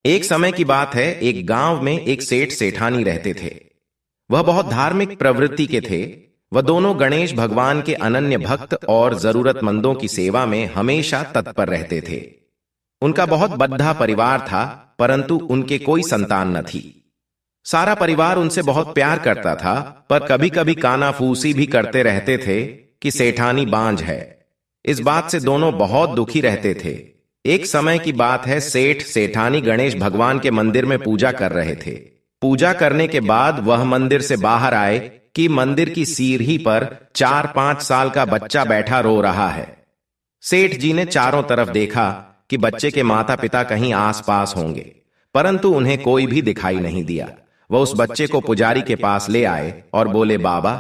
एक समय की बात है, एक गांव में एक सेठ सेठानी रहते थे। वह बहुत धार्मिक प्रवृत्ति के थे। वह दोनों गणेश भगवान के अनन्य भक्त और जरूरतमंदों की सेवा में हमेशा तत्पर रहते थे। उनका बहुत बद्धा परिवार था, परंतु उनके कोई संतान न थी। सारा परिवार उनसे बहुत प्यार करता था, पर कभी कभी कानाफूसी भी करते रहते थे कि सेठानी बांझ है। इस बात से दोनों बहुत दुखी रहते थे। एक समय की बात है, सेठ सेठानी गणेश भगवान के मंदिर में पूजा कर रहे थे। पूजा करने के बाद वह मंदिर से बाहर आए कि मंदिर की सीढ़ी पर 4-5 साल का बच्चा बैठा रो रहा है। सेठ जी ने चारों तरफ देखा कि बच्चे के माता पिता कहीं आसपास होंगे, परंतु उन्हें कोई भी दिखाई नहीं दिया। वह उस बच्चे को पुजारी के पास ले आए और बोले, बाबा,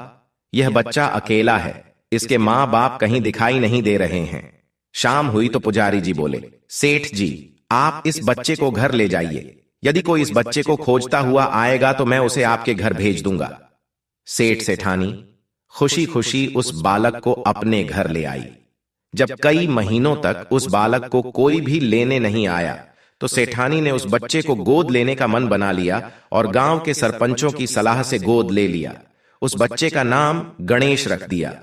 यह बच्चा अकेला है, इसके माँ बाप कहीं दिखाई नहीं दे रहे हैं। शाम हुई तो पुजारी जी बोले, सेठ जी, आप इस बच्चे को घर ले जाइए। यदि कोई इस बच्चे को खोजता हुआ आएगा तो मैं उसे आपके घर भेज दूंगा। सेठ सेठानी खुशी खुशी उस बालक को अपने घर ले आई। जब कई महीनों तक उस बालक को कोई भी लेने नहीं आया, तो सेठानी ने उस बच्चे को गोद लेने का मन बना लिया और गांव के सरपंचों की सलाह से गोद ले लिया। उस बच्चे का नाम गणेश रख दिया।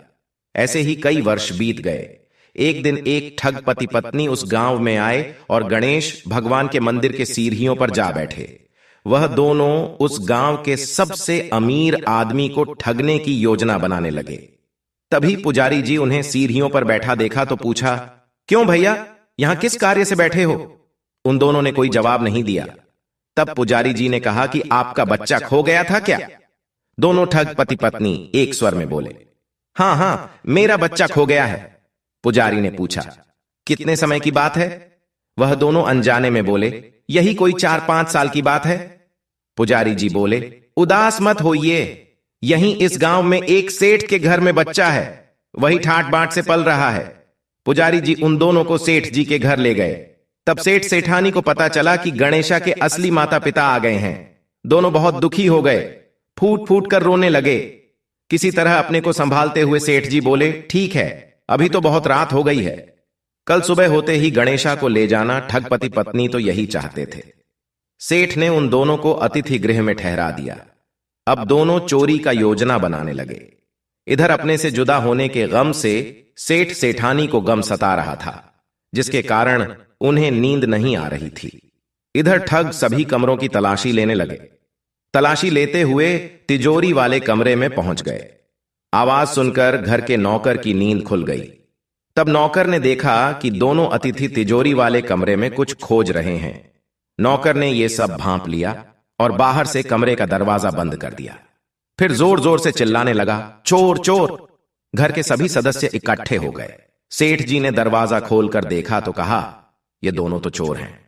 ऐसे ही कई वर्ष बीत गए। एक दिन एक ठग पति पत्नी उस गांव में आए और गणेश भगवान के मंदिर के सीढ़ियों पर जा बैठे। वह दोनों उस गांव के सबसे अमीर आदमी को ठगने की योजना बनाने लगे। तभी पुजारी जी उन्हें सीढ़ियों पर बैठा देखा तो पूछा, क्यों भैया, यहां किस कार्य से बैठे हो? उन दोनों ने कोई जवाब नहीं दिया। तब पुजारी जी ने कहा कि आपका बच्चा खो गया था क्या? दोनों ठग पति पत्नी एक स्वर में बोले, हाँ हाँ, मेरा बच्चा खो गया है। पुजारी ने पूछा, कितने समय की बात है? वह दोनों अनजाने में बोले, यही कोई 4-5 साल की बात है। पुजारी जी बोले, उदास मत होइए, यहीं इस गांव में एक सेठ के घर में बच्चा है, वही ठाट बाट से पल रहा है। पुजारी जी उन दोनों को सेठ जी के घर ले गए। तब सेठ सेठानी को पता चला कि गणेशा के असली माता पिता आ गए हैं। दोनों बहुत दुखी हो गए, फूट फूट कर रोने लगे। किसी तरह अपने को संभालते हुए सेठ जी बोले, ठीक है, अभी तो बहुत रात हो गई है, कल सुबह होते ही गणेशा को ले जाना। ठगपति पत्नी तो यही चाहते थे। सेठ ने उन दोनों को अतिथि गृह में ठहरा दिया। अब दोनों चोरी का योजना बनाने लगे। इधर अपने से जुदा होने के गम से सेठ सेठानी को गम सता रहा था, जिसके कारण उन्हें नींद नहीं आ रही थी। इधर ठग सभी कमरों की तलाशी लेने लगे। तलाशी लेते हुए तिजोरी वाले कमरे में पहुंच गए। आवाज सुनकर घर के नौकर की नींद खुल गई। तब नौकर ने देखा कि दोनों अतिथि तिजोरी वाले कमरे में कुछ खोज रहे हैं। नौकर ने यह सब भांप लिया और बाहर से कमरे का दरवाजा बंद कर दिया। फिर जोर जोर से चिल्लाने लगा, चोर चोर। घर के सभी सदस्य इकट्ठे हो गए। सेठ जी ने दरवाजा खोलकर देखा तो कहा, ये दोनों तो चोर हैं,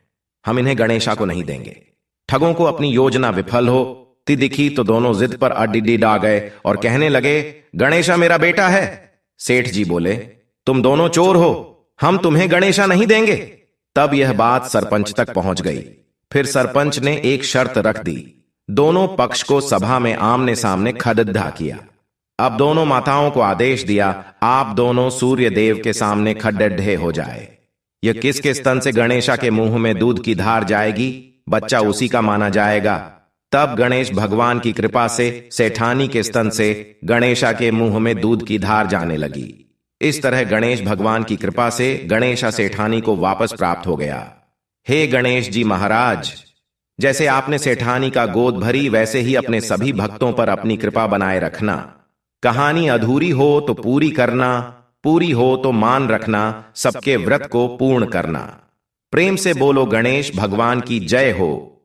हम इन्हें गणेशा को नहीं देंगे। ठगों को अपनी योजना विफल हो दिखी तो दोनों जिद पर अडिडिड आ गए और कहने लगे, गणेशा मेरा बेटा है। सेठ जी बोले, तुम दोनों चोर हो, हम तुम्हें गणेशा नहीं देंगे। तब यह बात सरपंच तक पहुंच गई। फिर सरपंच ने एक शर्त रख दी। दोनों पक्ष को सभा में आमने सामने खड़िड्ढा किया। अब दोनों माताओं को आदेश दिया, आप दोनों सूर्य देव के सामने खड़िड्ढे हो जाए। यह किसके स्तन से गणेशा के मुंह में दूध की धार जाएगी, बच्चा उसी का माना जाएगा। तब गणेश भगवान की कृपा से सेठानी के स्तन से गणेशा के मुंह में दूध की धार जाने लगी। इस तरह गणेश भगवान की कृपा से गणेशा सेठानी को वापस प्राप्त हो गया। हे गणेश जी महाराज, जैसे आपने सेठानी का गोद भरी, वैसे ही अपने सभी भक्तों पर अपनी कृपा बनाए रखना। कहानी अधूरी हो तो पूरी करना, पूरी हो तो मान रखना, सबके व्रत को पूर्ण करना। प्रेम से बोलो गणेश भगवान की जय हो।